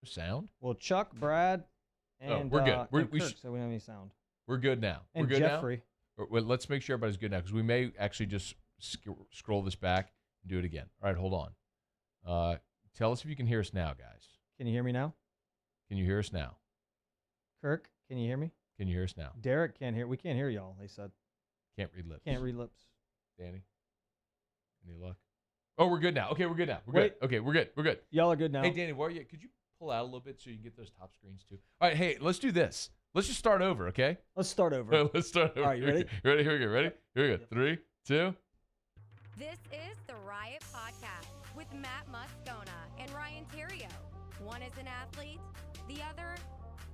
Sound? Well, Chuck, Brad, and we're good. and Kirk, so we don't have any sound. We're good now. And we're good Jeffrey. now. Well, let's make sure everybody's good now because we may actually just scroll this back and do it again. All right, hold on. Tell us if you can hear us now, guys. Can you hear me now? Can you hear us now? Kirk, can you hear me? Can you hear us now? Derek can't hear. We can't hear y'all. They said. Can't read lips. Can't read lips. Danny, any luck? Oh, we're good now. Okay, we're good now. We're good. Okay, we're good. We're good. Y'all are good now. Hey, Danny, where are you? Could you pull out a little bit so you can get those top screens too? All right, hey, let's do this. Let's just start over, okay? Let's start over. Let's start over. All right, you ready? Ready? Here we go. Ready? Here we go. 3, 2. This is the Riot Podcast with Matt Moscona and Ryan Terrio. One is an athlete, the other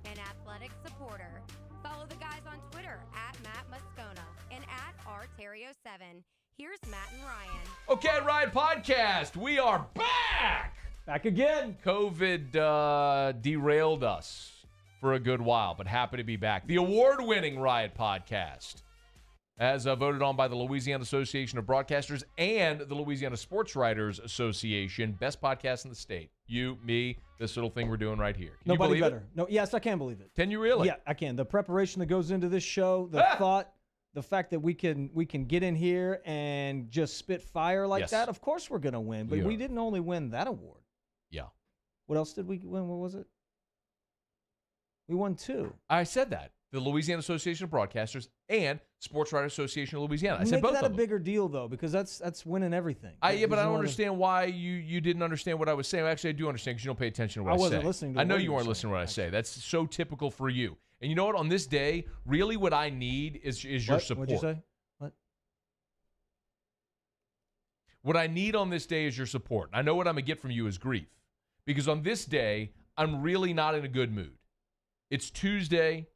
an athletic supporter. Follow the guys on Twitter at Matt Moscona and at rterrio7. Here's Matt and Ryan. Okay, Riot Podcast. We are back. Back again. COVID derailed us for a good while, but happy to be back. The award-winning Riot Podcast, as voted on by the Louisiana Association of Broadcasters and the Louisiana Sports Writers Association. Best podcast in the state. You, me, this little thing we're doing right here. Can Nobody you believe better. No, yes, I can believe it. Can you really? Yeah, I can. The preparation that goes into this show, the thought, the fact that we can get in here and just spit fire like Yes. that. Of course we're gonna win, but we didn't only win that award. Yeah. What else did we win? What was it? We won 2. I said that. The Louisiana Association of Broadcasters and Sports Writers Association of Louisiana. I said Make both that of a them. bigger deal though, because that's winning everything. Yeah, but I don't There's no understand why you didn't understand what I was saying. Actually, I do understand because you don't pay attention to what I say. wasn't listening to I know what you you were weren't listening to what I say. That's so typical for you. And you know what? On this day, really what I need is your support. What'd you say? What? What I need on this day is your support. I know what I'm going to get from you is grief. Because on this day, I'm really not in a good mood. It's Tuesday.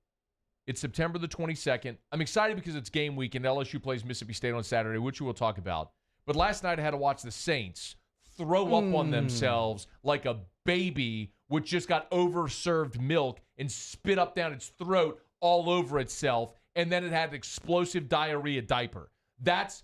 It's September the 22nd. I'm excited because it's game week and LSU plays Mississippi State on Saturday, which we will talk about. But last night I had to watch the Saints throw up on themselves like a baby which just got overserved milk and spit up down its throat all over itself, and then it had an explosive diarrhea diaper. That's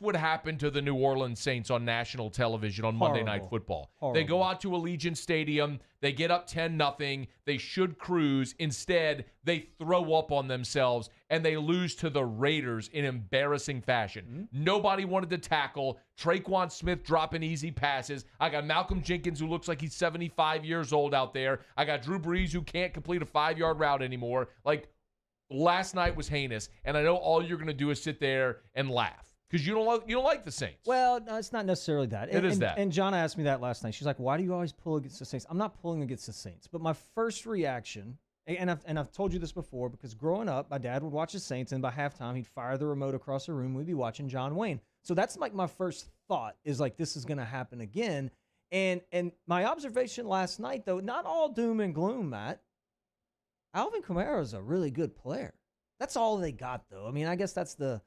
what happened to the New Orleans Saints on national television on Monday Night Football. They go out to Allegiant Stadium. They get up 10-0. They should cruise. Instead, they throw up on themselves, and they lose to the Raiders in embarrassing fashion. Nobody wanted to tackle. Traquan Smith dropping easy passes. I got Malcolm Jenkins, who looks like he's 75 years old out there. I got Drew Brees, who can't complete a 5-yard route anymore. Like, last night was heinous, and I know all you're going to do is sit there and laugh. Because you don't like the Saints. Well, no, it's not necessarily that. It is that. And John asked me that last night. She's like, "Why do you always pull against the Saints?" I'm not pulling against the Saints, but my first reaction, and I've told you this before, because growing up, my dad would watch the Saints, and by halftime, he'd fire the remote across the room. We'd be watching John Wayne. So that's like my first thought is like, this is going to happen again. And my observation last night, though, not all doom and gloom, Matt. Alvin Kamara is a really good player. That's all they got, though. I mean, I guess that's the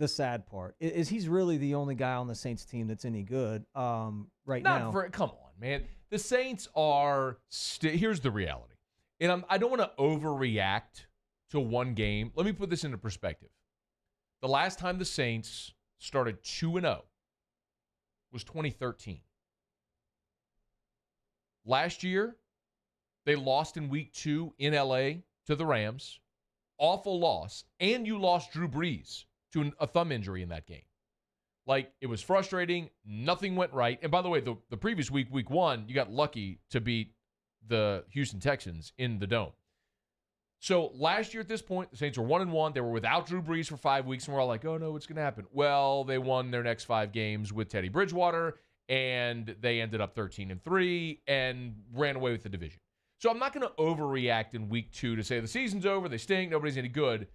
sad part is he's really the only guy on the Saints team that's any good right now. Come on, man. The Saints are here's the reality. And I don't want to overreact to one game. Let me put this into perspective. The last time the Saints started 2-0 was 2013. Last year, they lost in week 2 in LA to the Rams. Awful loss. And you lost Drew Brees to a thumb injury in that game. Like, it was frustrating. Nothing went right. And by the way, the previous week, week 1, you got lucky to beat the Houston Texans in the Dome. So last year at this point, the Saints were 1-1. They were without Drew Brees for 5 weeks, and we're all like, oh, no, what's going to happen? Well, they won their next 5 games with Teddy Bridgewater, and they ended up 13-3 and ran away with the division. So I'm not going to overreact in week 2 to say the season's over, they stink, nobody's any good.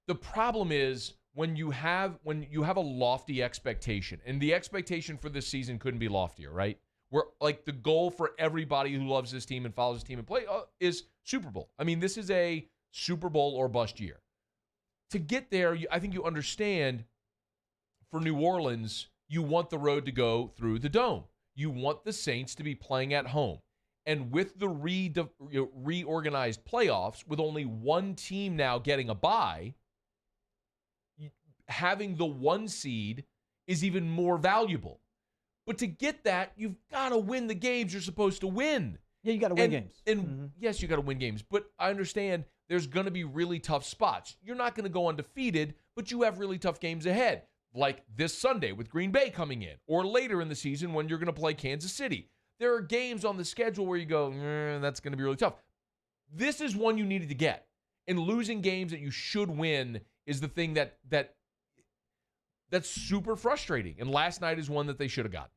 The problem is when you have a lofty expectation, and the expectation for this season couldn't be loftier, right? Where like the goal for everybody who loves this team and follows this team and play is Super Bowl. I mean, this is a Super Bowl or bust year. To get there, I think you understand for New Orleans, you want the road to go through the Dome. You want the Saints to be playing at home. And with the reorganized playoffs, with only one team now getting a bye, having the 1 seed is even more valuable. But to get that, you've got to win the games you're supposed to win. Yeah, you got to win games. And yes, you got to win games. But I understand there's going to be really tough spots. You're not going to go undefeated, but you have really tough games ahead, like this Sunday with Green Bay coming in, or later in the season when you're going to play Kansas City. There are games on the schedule where you go, that's going to be really tough. This is one you needed to get. And losing games that you should win is the thing that's super frustrating. And last night is one that they should have gotten.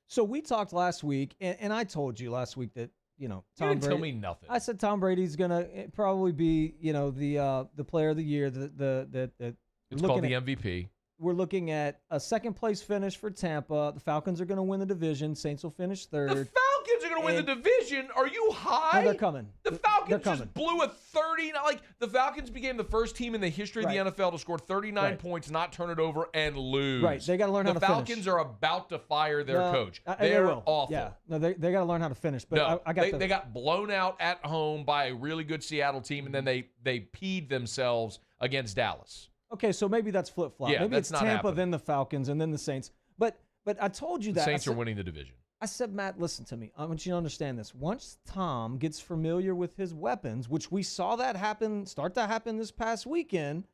So we talked last week, and I told you last week that, Tom you didn't Brady, tell me nothing. I said Tom Brady's going to probably be, the player of the year. It's called the MVP. We're looking at a second-place finish for Tampa. The Falcons are going to win the division. Saints will finish third. The Falcons are going to win the division? Are you high? No, they're coming. The Falcons just blew a 30. The Falcons became the first team in the history of the NFL to score 39 points, not turn it over, and lose. Right. They got to learn how to finish. The Falcons are about to fire their coach. They They're will. awful. Yeah. No, they got to learn how to finish. But no, I got they got blown out at home by a really good Seattle team, and then they peed themselves against Dallas. Okay, so maybe that's flip-flop. Yeah, maybe that's it's not Tampa, happening. then the Falcons, and then the Saints. But I told you that. The Saints are winning the division. I said, Matt, listen to me. I want you to understand this. Once Tom gets familiar with his weapons, which we saw that start to happen this past weekend,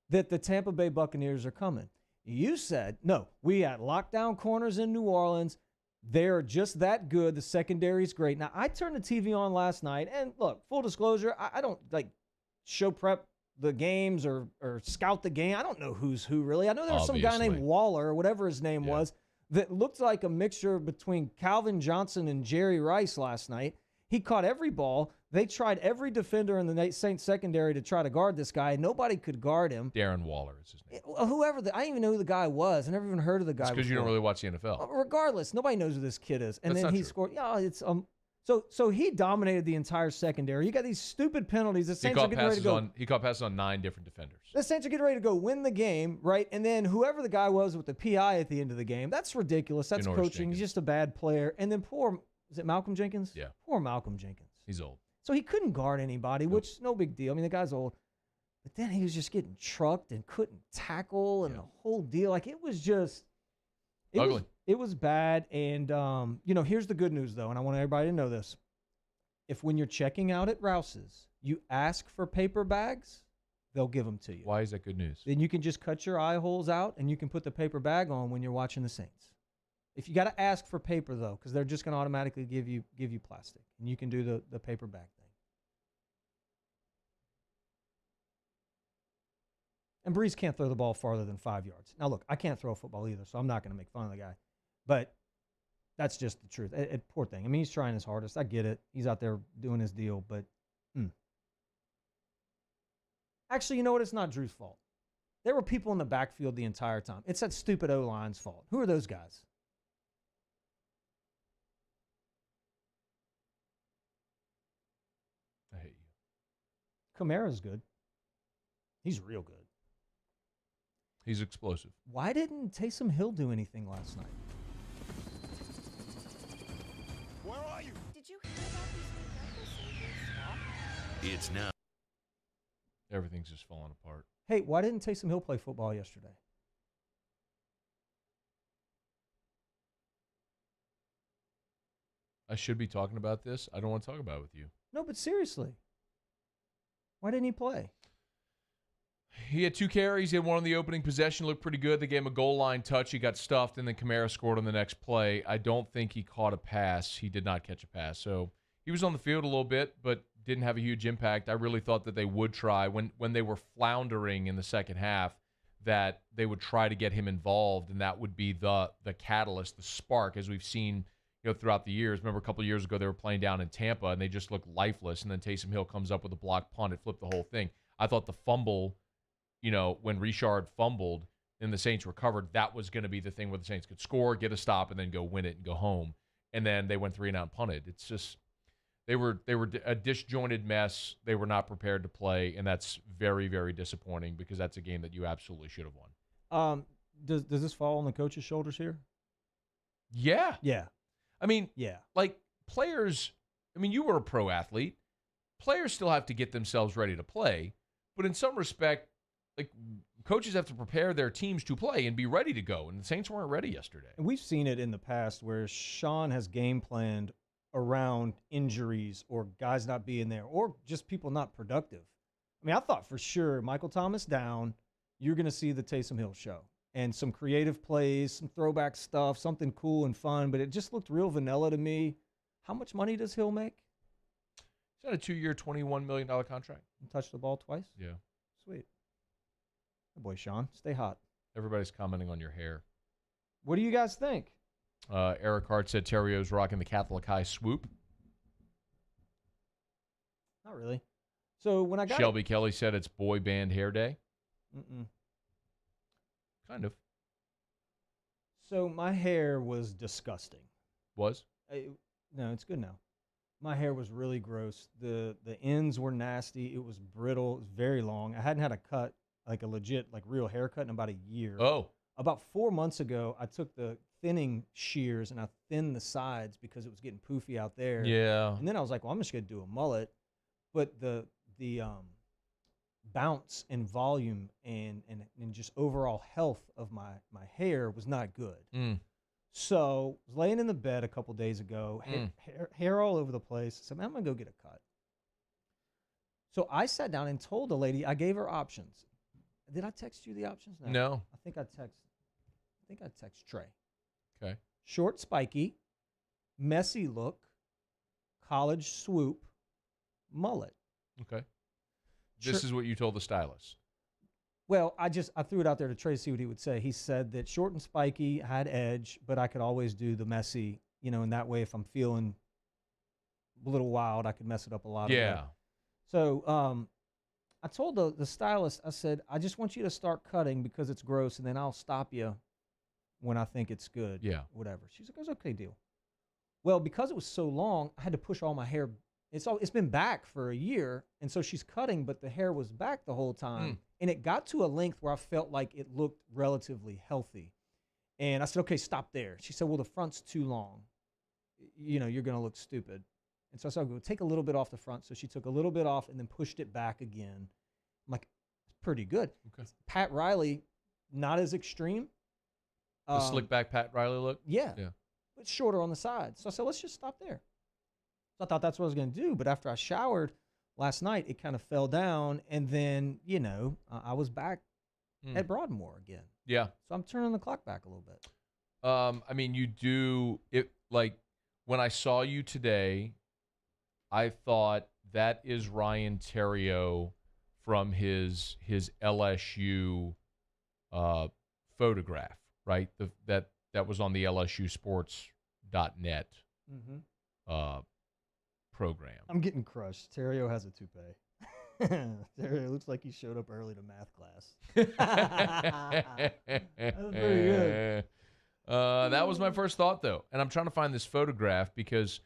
that the Tampa Bay Buccaneers are coming. You said, no, we had lockdown corners in New Orleans. They're just that good. The secondary's great. Now, I turned the TV on last night, and look, full disclosure, I don't show prep the games or scout the game. I don't know who's who, really. I know there was some guy named Waller or whatever his name was that looked like a mixture between Calvin Johnson and Jerry Rice last night. He caught every ball. They tried every defender in the Saints secondary to try to guard this guy. Nobody could guard him. Darren Waller is his name. Whoever, I didn't even know who the guy was. I never even heard of the guy before. Because you don't really watch the NFL. Regardless, nobody knows who this kid is. And That's then not he true. scored. Yeah, it's So he dominated the entire secondary. You got these stupid penalties. The Saints are getting ready to go. He caught passes on 9 different defenders. The Saints are getting ready to go win the game, right? And then whoever the guy was with the PI at the end of the game, that's ridiculous. That's Janoris coaching. Jenkins. He's just a bad player. And then is it Malcolm Jenkins? Yeah. Poor Malcolm Jenkins. He's old. So he couldn't guard anybody, which no big deal. I mean, the guy's old. But then he was just getting trucked and couldn't tackle and the whole deal. It was just ugly. It was bad. And, here's the good news, though, and I want everybody to know this. If when you're checking out at Rouse's, you ask for paper bags, they'll give them to you. Why is that good news? Then you can just cut your eye holes out and you can put the paper bag on when you're watching the Saints. If you got to ask for paper, though, because they're just going to automatically give you plastic, and you can do the paper bag thing. And Breeze can't throw the ball farther than 5 yards. Now, look, I can't throw a football either, so I'm not going to make fun of the guy. But that's just the truth. Poor thing. I mean, he's trying his hardest. I get it. He's out there doing his deal. But actually, you know what? It's not Drew's fault. There were people in the backfield the entire time. It's that stupid O-line's fault. Who are those guys? I hate you. Kamara's good. He's real good. He's explosive. Why didn't Taysom Hill do anything last night? Where are you? Did you hear about these It's now. Everything's just falling apart. Hey, why didn't Taysom Hill play football yesterday? I should be talking about this. I don't want to talk about it with you. No, but seriously. Why didn't he play? He had 2 carries. He had one on the opening possession. Looked pretty good. They gave him a goal line touch. He got stuffed, and then Kamara scored on the next play. I don't think he caught a pass. He did not catch a pass. So he was on the field a little bit, but didn't have a huge impact. I really thought that they would try, when they were floundering in the second half, that they would try to get him involved, and that would be the catalyst, the spark, as we've seen throughout the years. Remember a couple of years ago they were playing down in Tampa, and they just looked lifeless, and then Taysom Hill comes up with a block punt. It flipped the whole thing. I thought the fumble, when Richard fumbled and the Saints recovered, that was going to be the thing where the Saints could score, get a stop, and then go win it and go home. And then they went 3-and-out and punted. It's just they were a disjointed mess. They were not prepared to play, and that's very, very disappointing because that's a game that you absolutely should have won. Does this fall on the coach's shoulders here? Yeah. Yeah. I mean, yeah. Players, you were a pro athlete. Players still have to get themselves ready to play, but in some respect, coaches have to prepare their teams to play and be ready to go, and the Saints weren't ready yesterday. And we've seen it in the past where Sean has game planned around injuries or guys not being there or just people not productive. I mean, I thought for sure Michael Thomas down, you're going to see the Taysom Hill show and some creative plays, some throwback stuff, something cool and fun, but it just looked real vanilla to me. How much money does Hill make? Is that a 2-year, $21 million contract? And touch the ball twice? Yeah. Sweet. Good boy, Sean. Stay hot. Everybody's commenting on your hair. What do you guys think? Eric Hart said Terrio's rocking the Catholic High swoop. Not really. So when I got Shelby Kelly said it's boy band hair day. Mm-mm. Kind of. So my hair was disgusting. Was? No, it's good now. My hair was really gross. The ends were nasty. It was brittle. It was very long. I hadn't had a cut, like a legit, like real haircut in about a year. Oh. About 4 months ago, I took the thinning shears and I thinned the sides because it was getting poofy out there. Yeah. And then I was like, well, I'm just going to do a mullet. But the bounce and volume and just overall health of my hair was not good. Mm. So I was laying in the bed a couple days ago, hair all over the place. I said, man, I'm going to go get a cut. So I sat down and told the lady, I gave her options. Did I text you the options? No. I think I text Trey. Okay. Short, spiky, messy look, college swoop, mullet. Okay. This is what you told the stylist. Well, I threw it out there to Trey to see what he would say. He said that short and spiky had edge, but I could always do the messy, and that way if I'm feeling a little wild, I could mess it up a lot. Yeah. So I told the stylist, I said, I just want you to start cutting because it's gross, and then I'll stop you when I think it's good. Yeah. Whatever. She's like, it's okay, deal. Well, because it was so long, I had to push all my hair. It's been back for a year, and so she's cutting, but the hair was back the whole time. And it got to a length where I felt like it looked relatively healthy. And I said, okay, stop there. She said, well, the front's too long. You're going to look stupid. And so I said, go take a little bit off the front. So she took a little bit off and then pushed it back again. I'm like, it's pretty good. Okay. Pat Riley, not as extreme. The slick back Pat Riley look? Yeah. Yeah. But shorter on the sides. So I said, let's just stop there. So I thought that's what I was going to do. But after I showered last night, it kind of fell down. And then, I was back at Broadmoor again. Yeah. So I'm turning the clock back a little bit. I mean, you do it like when I saw you today, I thought that is Ryan Terrio from his LSU photograph, right? That was on the LSUsports.net program. I'm getting crushed. Terrio has a toupee. Terrio looks like he showed up early to math class. That was pretty good. That was my first thought, though. And I'm trying to find this photograph because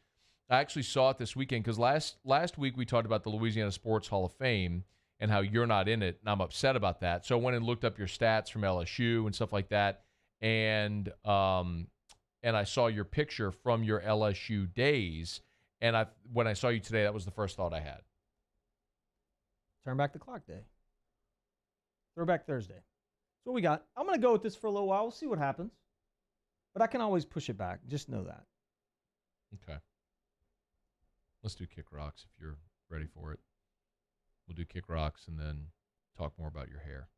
I actually saw it this weekend because last week we talked about the Louisiana Sports Hall of Fame and how you're not in it, and I'm upset about that. So I went and looked up your stats from LSU and stuff like that, and I saw your picture from your LSU days, and when I saw you today, that was the first thought I had. Turn back the clock day. Throwback Thursday. That's what we got. I'm going to go with this for a little while. We'll see what happens. But I can always push it back. Just know that. Okay. Let's do Kick Rocks if you're ready for it. We'll do Kick Rocks and then talk more about your hair.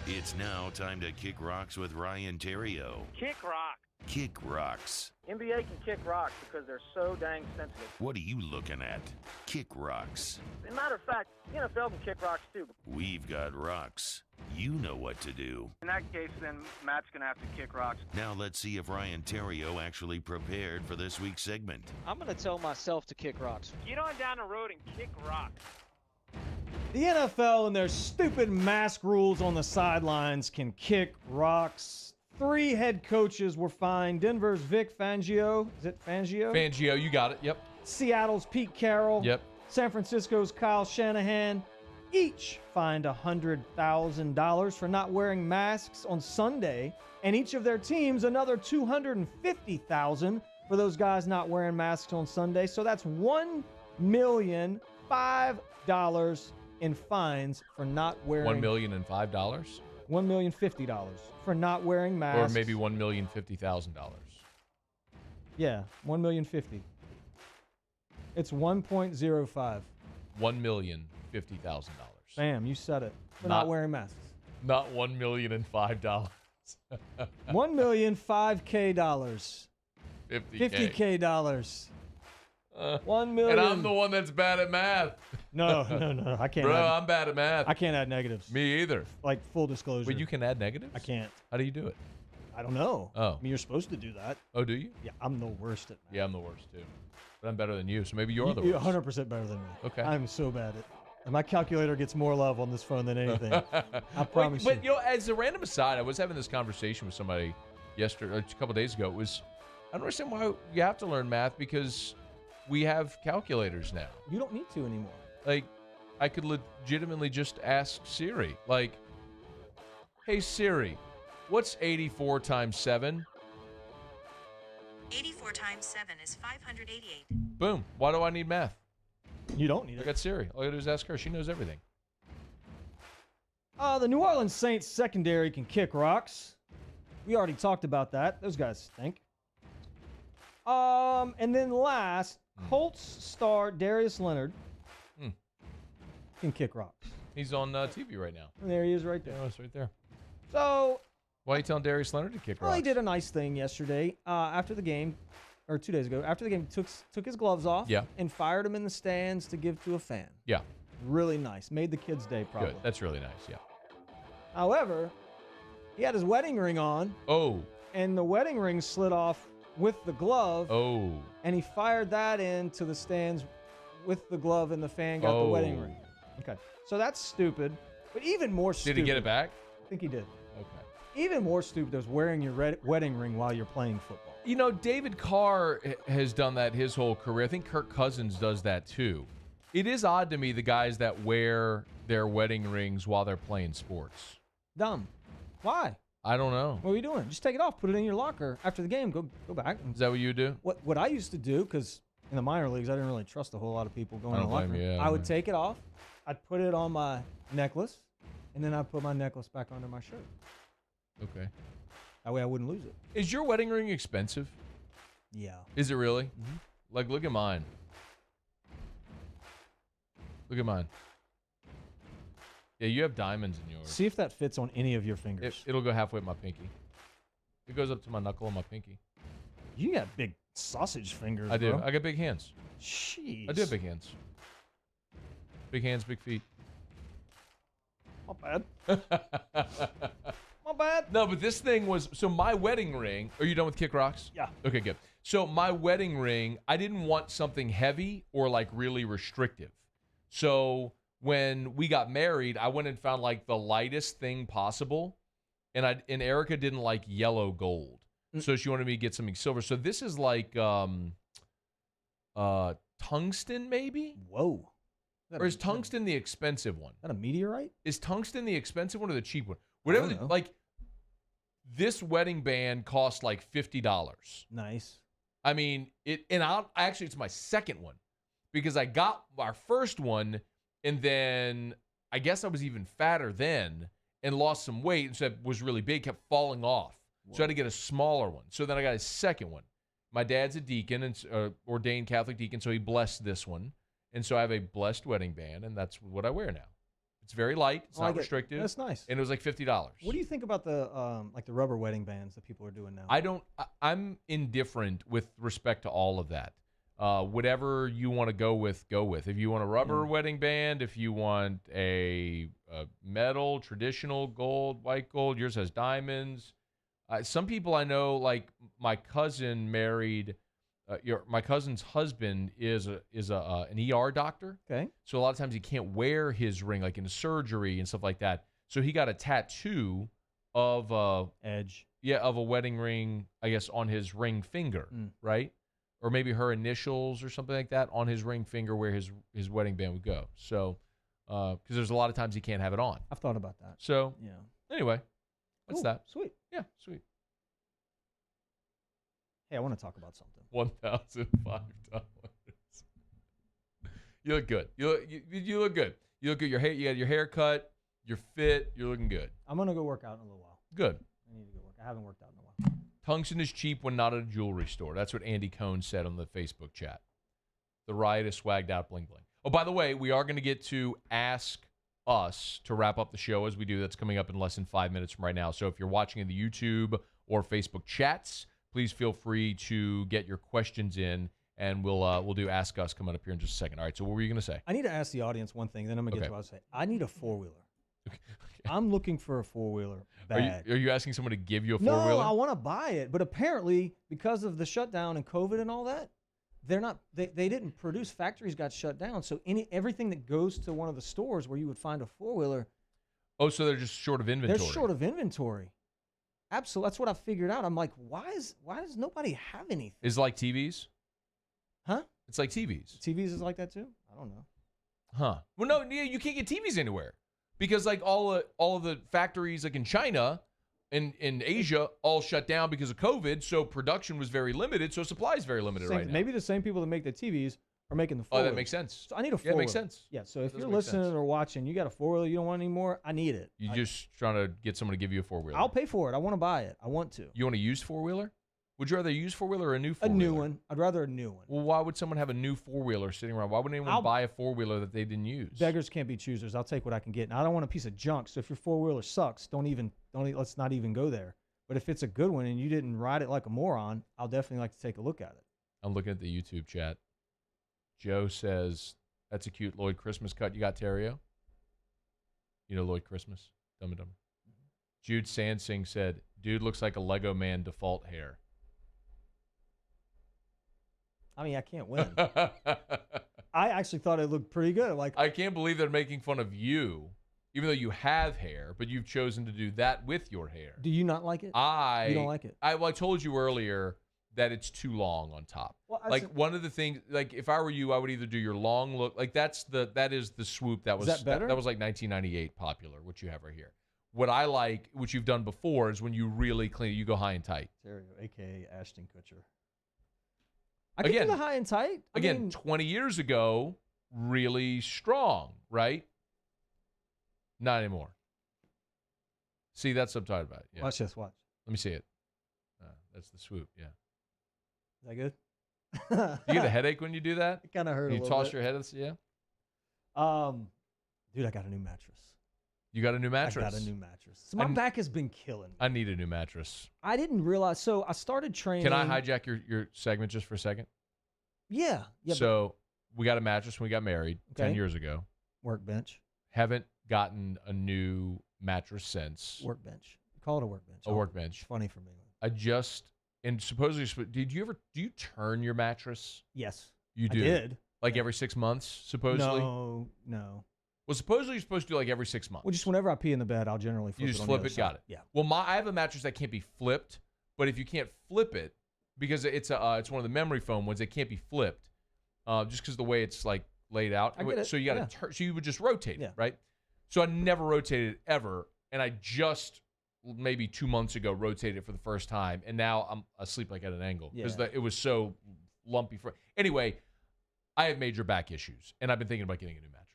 It's now time to Kick Rocks with Ryan Terrio. Kick rock. Kick Rocks. NBA can kick rocks because they're so dang sensitive. What are you looking at? Kick Rocks. As a matter of fact, the NFL can kick rocks too. We've got rocks. You know what to do. In that case, then Matt's going to have to kick rocks. Now let's see if Ryan Terrio actually prepared for this week's segment. I'm going to tell myself to kick rocks. Get on down the road and kick rocks. The NFL and their stupid mask rules on the sidelines can kick rocks. 3 head coaches were fined. Denver's Vic Fangio. Is it Fangio? Fangio, you got it. Yep. Seattle's Pete Carroll. Yep. San Francisco's Kyle Shanahan. Each fined $100,000 for not wearing masks on Sunday. And each of their teams another $250,000 for those guys not wearing masks on Sunday. So that's $1,005,000 in fines for not wearing $1,005? $1,050,000 for not wearing masks. Or maybe $1,050,000. Yeah, $1,050,000. It's 1.05. $1,050,000. Bam, you said it. For Not- not wearing masks. Not $1,005,000. $1,005,000. 50K. $50K. Uh, 1 million. And I'm the one that's bad at math. No. I can't. Bro, add, I'm bad at math. I can't add negatives. Me either. Like full disclosure. Wait, you can add negatives? I can't. How do you do it? I don't know. Oh. I mean, you're supposed to do that. Oh, do you? Yeah, I'm the worst at math. Yeah, I'm the worst too. But I'm better than you, so maybe you're the You're worst. 100% better than me. Okay. I'm so bad at. And my calculator gets more love on this phone than anything. I promise But you. as a random aside, I was having this conversation with somebody yesterday, a couple days ago. It was, I don't understand why you have to learn math because we have calculators now. You don't need to anymore. Like, I could legitimately just ask Siri, like, hey Siri, what's 84 times 7? 84 times 7 is 588. Boom. Why do I need math? You don't need I it. got Siri. All I gotta do is ask her. She knows everything. The New Orleans Saints secondary can kick rocks. We already talked about that. Those guys stink. And then last, Colts star Darius Leonard can kick rocks. He's on TV right now. And there he is right there. Oh, it's right there. So, Why are you telling Darius Leonard to kick well, rocks? he did a nice thing yesterday after the game, or 2 days ago. After the game, took his gloves off Yeah. and fired them in the stands to give to a fan. Yeah, Really nice. Made the kids' day, probably. good. That's really nice, yeah. However, he had his wedding ring on, Oh, and the wedding ring slid off with the glove, oh. and he fired that into the stands with the glove, and the fan got the wedding Oh. ring. Okay, so that's stupid. But even more stupid. Did he get it back? I think he did. Okay. Even more stupid is wearing your wedding ring while you're playing football. You know, David Carr has done that his whole career. I think Kirk Cousins does that too. It is odd to me, the guys that wear their wedding rings while they're playing sports. Dumb. Why? I don't know. What are you doing? Just take it off. Put it in your locker after the game. Go back. And Is that what you do? What I used to do, because in the minor leagues, I didn't really trust a whole lot of people going I in don't the locker blame room. you, yeah, I would man. take it off. I'd put it on my necklace, and then I'd put my necklace back under my shirt. Okay. That way I wouldn't lose it. Is your wedding ring expensive? Yeah. Is it really? Like, look at mine. Look at mine. Yeah, you have diamonds in yours. See if that fits on any of your fingers. It'll go halfway up my pinky. It goes up to my knuckle and my pinky. You got big sausage fingers, I do. bro. I got big hands. Jeez. I do have big hands. Big hands, big feet. Not bad. Not bad. No, but this thing was, so my wedding ring, are you done with Kick Rocks? Yeah. Okay, good. So my wedding ring, I didn't want something heavy or like really restrictive. So when we got married, I went and found like the lightest thing possible. And Erica didn't like yellow gold. So she wanted me to get something silver. So this is like tungsten maybe? Whoa. Or is tungsten the expensive one? Is that a meteorite? Is tungsten the expensive one or the cheap one? Whatever. don't know. Like this wedding band cost like $50. Nice. I mean, actually it's my second one because I got our first one and then I guess I was even fatter then and lost some weight and so it was really big, kept falling off. So I had to get a smaller one. So then I got a second one. My dad's a deacon and ordained Catholic deacon, so he blessed this one. And so I have a blessed wedding band, and that's what I wear now. It's very light. It's not restrictive. That's nice. And it was like $50. What do you think about the like the rubber wedding bands that people are doing now? I'm indifferent with respect to all of that. Whatever you want to go with, go with. If you want a rubber wedding band, if you want a metal, traditional gold, white gold, yours has diamonds. Some people I know, like my cousin married. My cousin's husband is an ER doctor. Okay. So a lot of times he can't wear his ring, like in surgery and stuff like that. So he got a tattoo of Edge. Yeah, of a wedding ring, I guess, on his ring finger, right? Or maybe her initials or something like that on his ring finger where his wedding band would go. So, because there's a lot of times he can't have it on. I've thought about that. So, Yeah. anyway, that's Cool. that. Sweet. Yeah, sweet. Hey, I want to talk about something. $1,005. You look good. You look good. You look good. You got your hair cut. You're fit. You're looking good. I'm gonna go work out in a little while. Good. I need to go work. I haven't worked out in a while. Tungsten is cheap when not at a jewelry store. That's what Andy Cohn said on the Facebook chat. The Riot is swagged out bling bling. Oh, by the way, we are going to get to Ask Us to wrap up the show as we do. That's coming up in less than 5 minutes from right now. So if you're watching in the YouTube or Facebook chats, please feel free to get your questions in, and we'll do Ask Us coming up here in just a second. All right, so what were you going to say? I need to ask the audience one thing, then I'm gonna get Okay. to what I was saying. I need a 4-wheeler. I'm looking for a 4-wheeler bad. Are you asking someone to give you a No, four-wheeler? I want to buy it, but apparently because of the shutdown and COVID and all that, they're not. They didn't produce. Factories got shut down, so everything that goes to one of the stores where you would find a 4-wheeler, Oh, so they're just short of inventory. they're short of inventory. Absolutely, that's what I figured out. I'm like, why does nobody have anything? Is it like TVs? Huh? It's like TVs. TVs is like that too? I don't know. Huh. Well, no, you can't get TVs anywhere because like all of the factories like in China and in Asia all shut down because of COVID. So production was very limited. So supply is very limited right now. Maybe the same people that make the TVs are making the 4-wheeler. Oh, that makes sense. So I need a 4-wheeler. Yeah, it makes sense. Yeah, so if Does you're make listening sense. or watching, you got a 4-wheeler you don't want anymore, I need it. You just trying to get someone to give you a four-wheeler. I'll pay for it. I want to buy it. I want to. You want a used four-wheeler? Would you rather a used four-wheeler or a new A four-wheeler? new one. I'd rather a new one. Well, why would someone have a new four-wheeler sitting around? Why wouldn't anyone buy a four-wheeler that they didn't use? Beggars can't be choosers. I'll take what I can get. And I don't want a piece of junk. So if your 4-wheeler sucks, let's not even go there. But if it's a good one and you didn't ride it like a moron, I'll definitely like to take a look at it. I'm looking at the YouTube chat. Joe says, that's a cute Lloyd Christmas cut you got, Terrio. You know Lloyd Christmas? Dumb and Dumber. Jude Sansing said, dude looks like a Lego man default hair. I mean, I can't win. I actually thought it looked pretty good. Like, I can't believe they're making fun of you, even though you have hair, but you've chosen to do that with your hair. do you not like it? You don't like it? I told you earlier that it's too long on top. Well, Like one of the things, like if I were you, I would either do your long look, like that is the swoop that was that better? That was like 1998 popular, what you have right here. What I like, what you've done before, is when you really clean it, you go high and tight. Terrio, a.k.a. Ashton Kutcher. I can Again- do the high and tight. I Again, mean, 20 years ago, really strong, right? Not anymore. See, that's what I'm talking about. Yeah. watch this. Watch. Let me see it. That's the swoop, yeah. Is that good? You get a headache when you do that? It kind of hurt You a little toss bit. your head, yeah? Dude, I got a new mattress. You got a new mattress? I got a new mattress. So my back has been killing me. I need a new mattress. I didn't realize. So I started training. Can I hijack your segment just for a second? Yeah. Yeah. So we got a mattress when we got married 10 Okay. years ago. Workbench. Haven't gotten a new mattress since. Workbench. Call it a workbench. A workbench. It's funny for me. And supposedly, do you turn your mattress? Yes. You I do. did. Like every 6 months, supposedly? No. Well, supposedly you're supposed to do like every 6 months. Well, just whenever I pee in the bed, I'll generally flip You it. just on flip the it, other got side. it. Yeah. Well, I have a mattress that can't be flipped, but if you can't flip it, because it's one of the memory foam ones, it can't be flipped, just because the way it's like laid out. I get it. So you got to turn. So you would just rotate Yeah. it, right? So I never rotated it ever, and I just maybe 2 months ago rotated it for the first time, and now I'm asleep like at an angle because Yeah. it was so lumpy. Anyway, I have major back issues, and I've been thinking about getting a new mattress.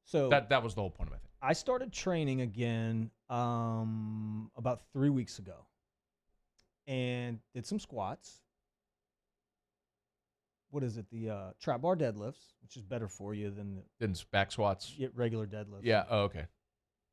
So That was the whole point of my thing. I started training again about 3 weeks ago, and did some squats. What is it? The trap bar deadlifts, which is better for you than Then back squats. the regular deadlifts. Yeah. Oh, okay.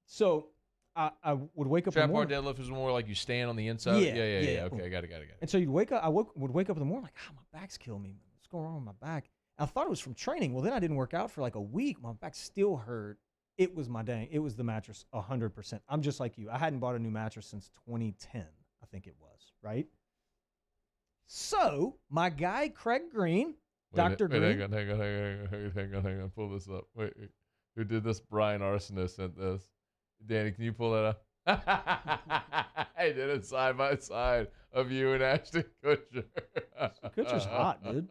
So I would wake up in Trap the bar morning. deadlift is more like you stand on the inside. Yeah, Yeah. yeah. Okay, got it. And so you'd wake up. Would wake up in the morning like, my back's killing me. What's going on with my back? I thought it was from training. Well, then I didn't work out for like a week. My back still hurt. It was it was the mattress 100%. I'm just like you. I hadn't bought a new mattress since 2010, I think it was, right? So my guy, Craig Green, Dr. Green. Hang on. Pull this up. Wait. Who did this? Brian Arsonist sent this. Danny, can you pull that up? I did it side by side of you and Ashton Kutcher. Kutcher's hot, dude.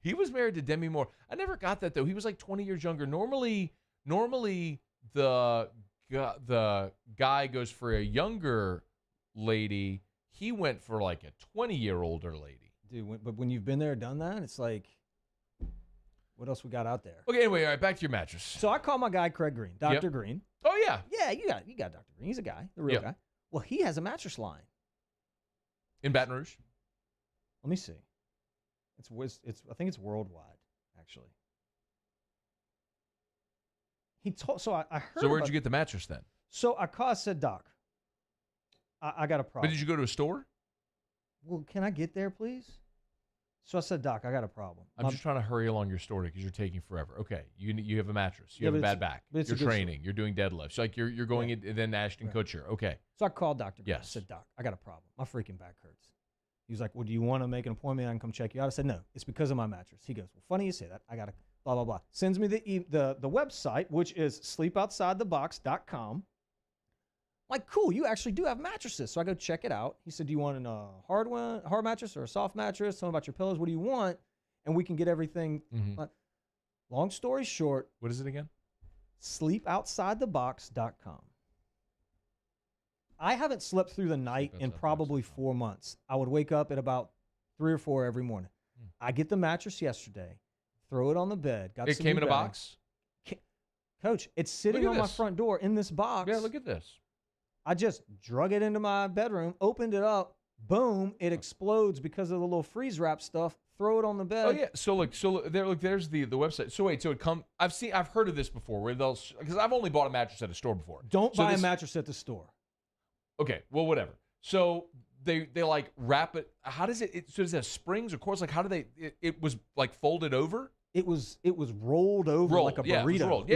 He was married to Demi Moore. I never got that though. He was like 20 years younger. Normally the guy goes for a younger lady. He went for like a 20-year older lady. Dude, but when you've been there, done that, it's like What else we got out there? Okay, anyway, all right, back to your mattress. So I call my guy Craig Green, Dr. Yep. Green. Oh, yeah. Yeah, you got Dr. Green. He's a guy, the real Yep. guy. Well, he has a mattress line. In Baton Rouge? Let me see. I think it's worldwide, actually. He told. So I heard. So where'd you get the mattress then? So I called. I said, Doc, I got a problem. But did you go to a store? Well, can I get there, please? So I said, Doc, I got a problem. I'm just trying to hurry along your story because you're taking forever. Okay, you have a mattress. You Yeah, have a but bad it's- back. but it's a You're good training. You're doing deadlifts. Like you're going in, then Ashton Right. Kutcher. Okay. So I called Dr. Green. I Yes. said, Doc, I got a problem. My freaking back hurts. He was like, well, do you want to make an appointment? I can come check you out. I said, no, it's because of my mattress. He goes, well, funny you say that. I got to blah, blah, blah. Sends me the website, which is sleepoutsidethebox.com. Like, cool, you actually do have mattresses. So I go check it out. He said, do you want a hard mattress or a soft mattress? Tell me about your pillows. What do you want? And we can get everything. Mhm. Long story short, What is it again? sleepoutsidethebox.com. I haven't slept through the night in probably 4 months. I would wake up at about 3 or 4 every morning. I get the mattress yesterday, throw it on the bed. Got It some came new in a bedding. box? Coach, it's sitting at on my this. front door in this box. Yeah, look at this. I just drug it into my bedroom, opened it up, boom, it explodes because of the little freeze wrap stuff. Throw it on the bed. Oh yeah. So look, there's the website. So wait, I've heard of this before where because I've only bought a mattress at a store before. Don't So buy this- a mattress at the store. Okay, well whatever. So they like wrap it. How does it? So does it have springs or cords? Like how do they? It was like folded over. It was rolled over Rolled, like a burrito. yeah, it was rolled.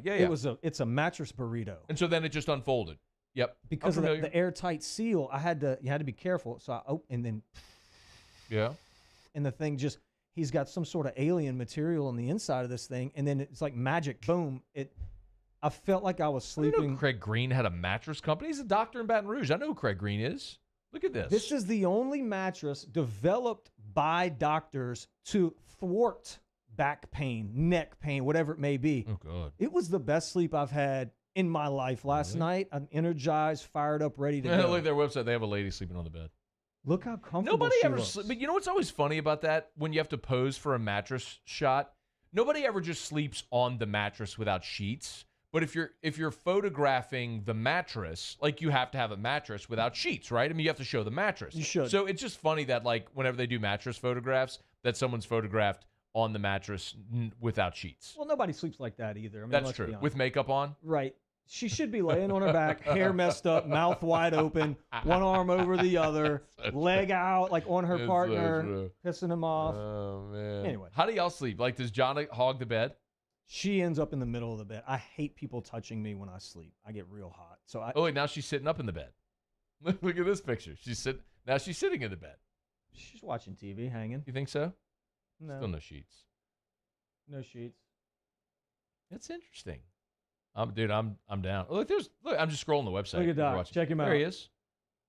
Yeah, It was yeah. it's a mattress burrito. And so then it just unfolded. Yep. Because I'm of familiar. the airtight seal, you had to be careful. So and then Yeah. and the thing just he's got some sort of alien material on the inside of this thing, and then it's like magic. Boom! I felt like I was I didn't sleeping. know Craig Green had a mattress company. He's a doctor in Baton Rouge. I know who Craig Green is. Look at this. This is the only mattress developed by doctors to thwart back pain, neck pain, whatever it may be. Oh God. It was the best sleep I've had in my life last night. I'm energized, fired up, ready to go. Look at their website. They have a lady sleeping on the bed. Look how comfortable Nobody she ever. looks. But you know what's always funny about that? When you have to pose for a mattress shot, nobody ever just sleeps on the mattress without sheets. But if you're photographing the mattress, like you have to have a mattress without sheets, right? I mean, you have to show the mattress. You should. So it's just funny that like whenever they do mattress photographs, that someone's photographed on the mattress without sheets. Well, nobody sleeps like that either. I mean, That's let's be true. honest. With makeup on. Right. She should be laying on her back, hair messed up, mouth wide open, one arm over the other, leg out, like on her It's so partner, true. pissing him off. Oh man. Anyway. How do y'all sleep? Like, does John hog the bed? She ends up in the middle of the bed. I hate people touching me when I sleep. I get real hot. So Oh wait, now she's sitting up in the bed. Look at this picture. She's sitting in the bed. she's watching TV, hanging. You think so? No, Still no sheets. no sheets. That's interesting. Dude, I'm down. Look, I'm just scrolling the website. Look at if you're Doc. watching. Check him There out. he is.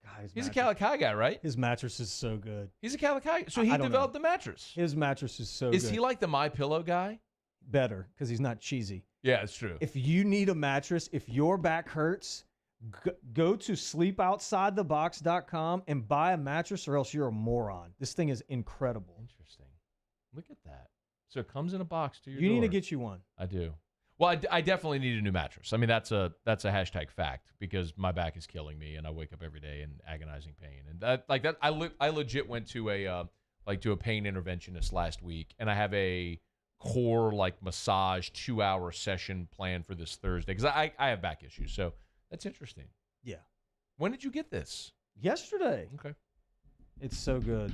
God, He's a Calakai guy, right? His mattress is so good. He's a Calakai. So I he don't know. developed the mattress. His mattress is so Is good. he like the My Pillow guy? Better because he's not cheesy. Yeah, it's true. If you need a mattress, if your back hurts, go to sleepoutsidethebox.com and buy a mattress, or else you're a moron. This thing is incredible. Interesting. Look at that. So it comes in a box to your You need to door. get you one. I do. Well, I definitely need a new mattress. I mean, that's a hashtag fact because my back is killing me, and I wake up every day in agonizing pain. And I legit went to a pain interventionist last week, and I have a core like massage 2-hour session planned for this Thursday because I have back issues. So that's interesting. Yeah. When did you get this? Yesterday. Okay. It's so good.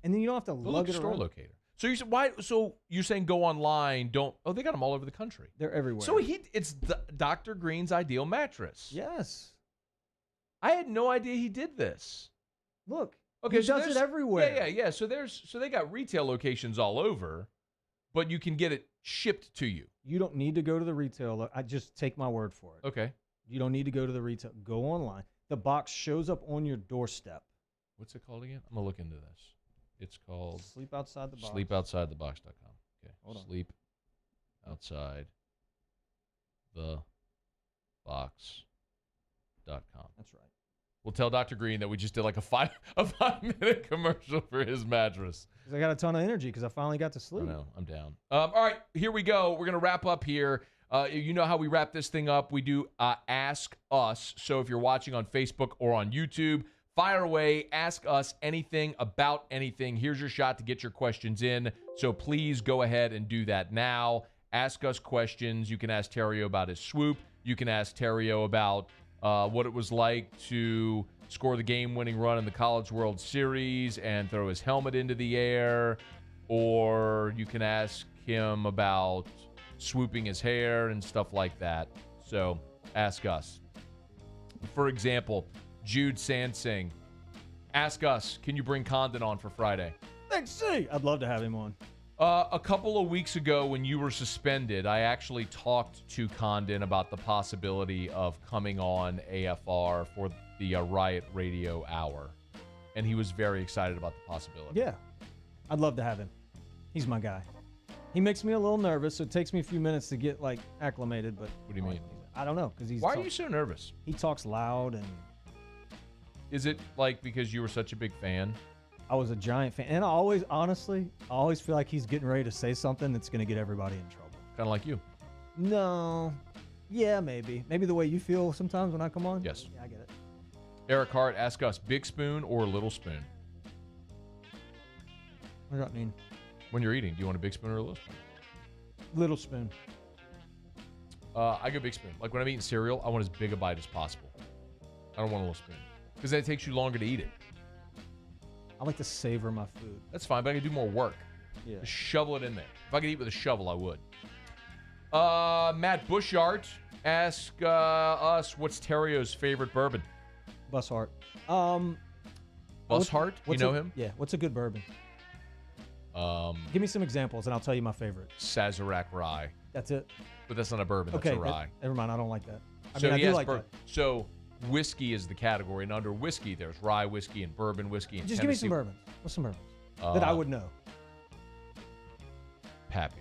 And then you don't have to lug it store around. locator. So you said why? So you're saying go online? Don't. Oh, they got them all over the country. They're everywhere. So it's Dr. Green's Ideal Mattress. Yes. I had no idea he did this. Look. Okay, He so does it there's- everywhere. Yeah. So they got retail locations all over, but you can get it shipped to you. You don't need to go to the retailer. I just take my word for it. Okay. You don't need to go to the retail. Go online. The box shows up on your doorstep. What's it called again? I'm gonna look into this. It's called Sleep outside the box. sleepoutsidethebox.com. Okay. Hold on. Sleep outside the box.com. That's right. We'll tell Dr. Green that we just did like a 5-minute commercial for his mattress. 'Cause I got a ton of energy because I finally got to I sleep. know. I'm down. All right, here we go. We're going to wrap up here. You know how we wrap this thing up. We do Ask Us. So if you're watching on Facebook or on YouTube, fire away. Ask us anything about anything. Here's your shot to get your questions in. So please go ahead and do that now. Ask us questions. You can ask Terrio about his swoop. You can ask Terrio about what it was like to score the game-winning run in the College World Series and throw his helmet into the air. Or you can ask him about swooping his hair and stuff like that. So ask us. For example, Jude Sansing, ask us, can you bring Condon on for Friday? Let's see. I'd love to have him on. A couple of weeks ago when you were suspended, I actually talked to Condon about the possibility of coming on AFR for the Riot Radio Hour. And he was very excited about the possibility. Yeah. I'd love to have him. He's my guy. He makes me a little nervous, so it takes me a few minutes to get, like, acclimated. But What do you mean? I don't know, because Why are you so nervous? He talks loud, and Is it like because you were such a big fan? I was a giant fan. And honestly, I always feel like he's getting ready to say something that's going to get everybody in trouble. Kind of like you. No. Yeah, maybe. Maybe the way you feel sometimes when I come on. Yes. Yeah, I get it. Eric Hart, ask us, big spoon or little spoon? What does that mean? When you're eating, do you want a big spoon or a little spoon? Little spoon. I go big spoon. Like when I'm eating cereal, I want as big a bite as possible. I don't want a little spoon. Because then it takes you longer to eat it. I like to savor my food. That's fine, but I can do more work. Yeah. Just shovel it in there. If I could eat with a shovel, I would. Matt Bushart, ask us, what's Terrio's favorite bourbon? Bushart. Bushart? You know him? Yeah. What's a good bourbon? Give me some examples, and I'll tell you my favorite. Sazerac Rye. That's it. But that's not a bourbon. Okay. That's a rye. Never mind. I don't like that. I So mean, I he do has like that. So whiskey is the category, and under whiskey, there's rye whiskey and bourbon whiskey. And Just give me some Tennessee- bourbons. What's some bourbons that I would know? Pappy.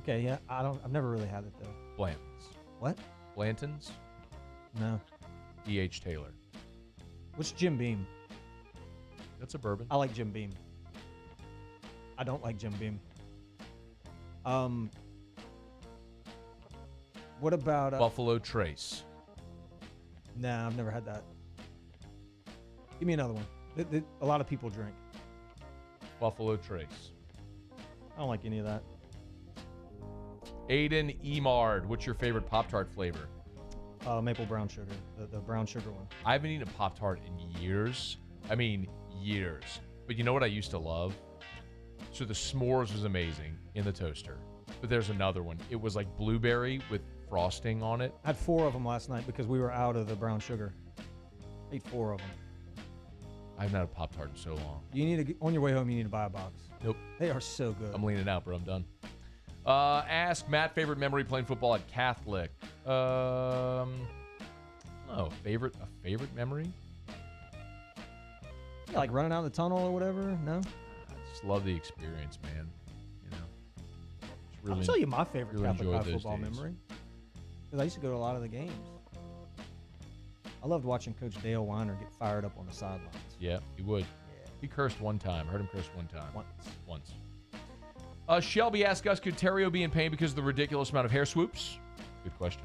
Okay. Yeah. I've never really had it though. Blanton's. What? Blanton's. No. D.H. Taylor. What's Jim Beam? That's a bourbon. I like Jim Beam. I don't like Jim Beam. What about Buffalo Trace. Nah, I've never had that. Give me another one. A lot of people drink. Buffalo Trace. I don't like any of that. Aiden Emard, what's your favorite Pop-Tart flavor? Maple brown sugar, the brown sugar one. I haven't eaten a Pop-Tart in years. I mean, years. But you know what I used to love? So the s'mores was amazing in the toaster. But there's another one. It was like blueberry with frosting on it. I had 4 of them last night because we were out of the brown sugar. I ate 4 of them. I haven't had a Pop-Tart in so long. You need to on your way home. You need to buy a box. Nope. They are so good. I'm leaning out, bro. I'm done. Ask Matt, favorite memory playing football at Catholic. Favorite memory? Yeah, like running out the tunnel or whatever. No. I just love the experience, man. You know, just really, I'll tell you my favorite really Catholic high enjoyed those football days. memory. Because I used to go to a lot of the games. I loved watching Coach Dale Weiner get fired up on the sidelines. Yeah, he would. Yeah. He cursed one time. I heard him curse one time. Once. Shelby asked us, could Terrio be in pain because of the ridiculous amount of hair swoops? Good question.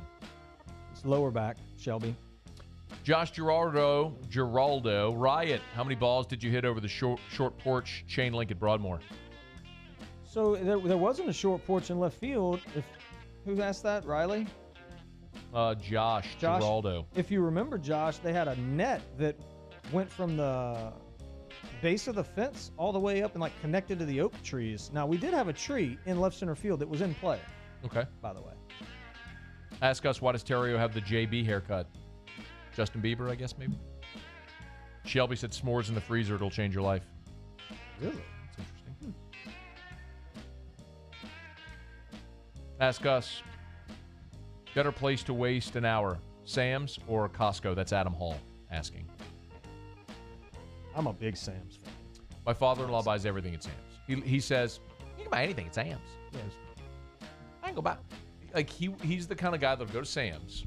It's lower back, Shelby. Josh Giraldo, Riot, how many balls did you hit over the short porch chain link at Broadmoor? So there wasn't a short porch in left field. Who asked that? Riley? Josh Giraldo. If you remember, Josh, they had a net that went from the base of the fence all the way up and like connected to the oak trees. Now, we did have a tree in left center field that was in play, Okay. by the way. Ask us, why does Terrio have the JB haircut? Justin Bieber, I guess, maybe? Shelby said s'mores in the freezer, it'll change your life. Really? That's interesting. Ask us, better place to waste an hour, Sam's or Costco? That's Adam Hall asking. I'm a big Sam's fan. My father-in-law buys everything at Sam's. He says, you can buy anything at Sam's. Yes. I can go buy. Like, he's the kind of guy that'll go to Sam's,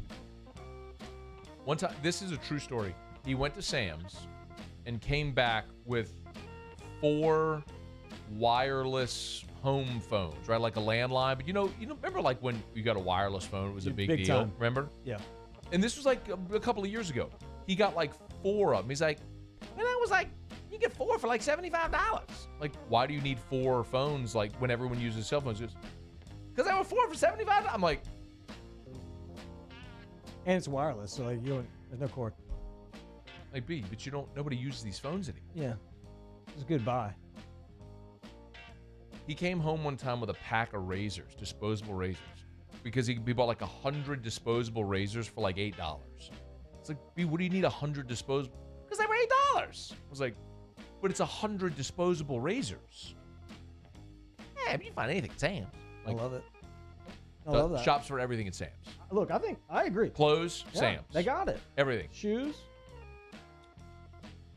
One time, this is a true story. He went to Sam's and came back with 4 wireless home phones, right? Like a landline. But you know, remember like when you got a wireless phone, it was a big deal. time. Remember? Yeah. And this was like a couple of years ago. He got like 4 of them. He's like, and I was like, you get 4 for like $75. Like, why do you need 4 phones like when everyone uses cell phones? Because I want 4 for $75. I'm like, And it's wireless, so like there's no cord. like B, but nobody uses these phones anymore. Yeah. It's a good buy. He came home one time with a pack of razors, disposable razors, because he bought like 100 disposable razors for like $8. It's like, B, what do you need 100 disposable? Because they were $8. I was like, but it's 100 disposable razors. Yeah, but you can find anything at Sam's. Like, I love it. I love that. Shops for everything at Sam's. Look, I agree. Clothes, Yeah, Sam's. They got it. Everything. Shoes.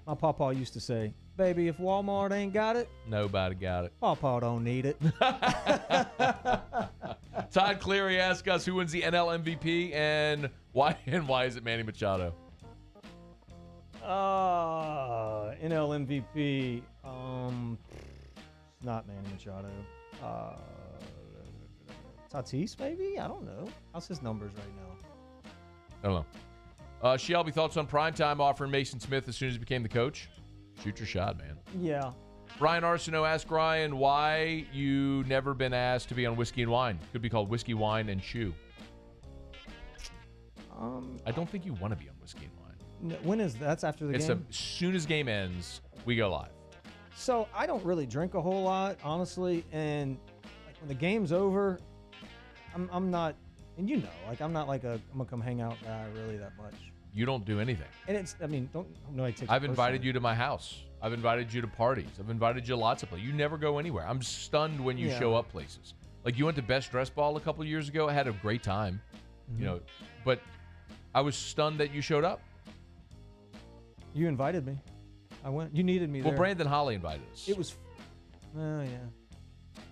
My papa used to say, baby, if Walmart ain't got it, Nobody got it. papa don't need it. Todd Cleary asked us who wins the NL MVP and why is it Manny Machado? NL MVP. It's not Manny Machado. Tatis, maybe? I don't know. How's his numbers right now? I don't know. Shelby, thoughts on primetime offering Mason Smith as soon as he became the coach? Shoot your shot, man. Yeah. Brian Arsenault asked Ryan why you never been asked to be on Whiskey and Wine. Could be called Whiskey, Wine, and Chew. I don't think you want to be on Whiskey and Wine. When is that's after the game? As soon as game ends, we go live. So I don't really drink a whole lot, honestly, and like when the game's over, I'm not, and you know, like I'm not like I'm gonna come hang out guy really that much. You don't do anything. And it's, I mean, don't nobody takes. I've invited you to my house. I've invited you to parties. I've invited you to lots of places. You never go anywhere. I'm stunned when you show up places. Like you went to Best Dress Ball a couple of years ago. I had a great time, you know, but I was stunned that you showed up. You invited me. I went. You needed me there. Well, Brandon Holly invited us. It was. Oh yeah.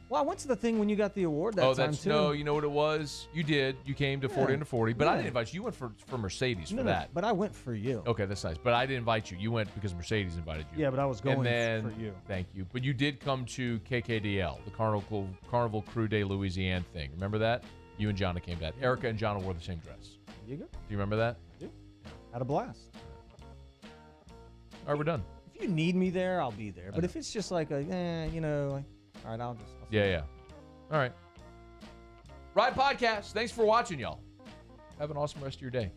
Well, I went to the thing when you got the award that time too. No, you know what it was? You did. You came to 40 under 40, but I didn't invite you. You went for Mercedes for that. But I went for you. Okay, that's nice. But I didn't invite you. You went because Mercedes invited you. Yeah, but I was going and then, for you. Thank you. But you did come to KKDL, the Carnival Crew de Louisiane thing. Remember that? You and Jonna came to that. Erica and Jonna wore the same dress. There you go. Do you remember that? Yeah. Had a blast. All right, we're done. If you need me there, I'll be there. But if it's just like you know, like, all right, I'll Yeah. All right. Riot Podcast. Thanks for watching, y'all. Have an awesome rest of your day.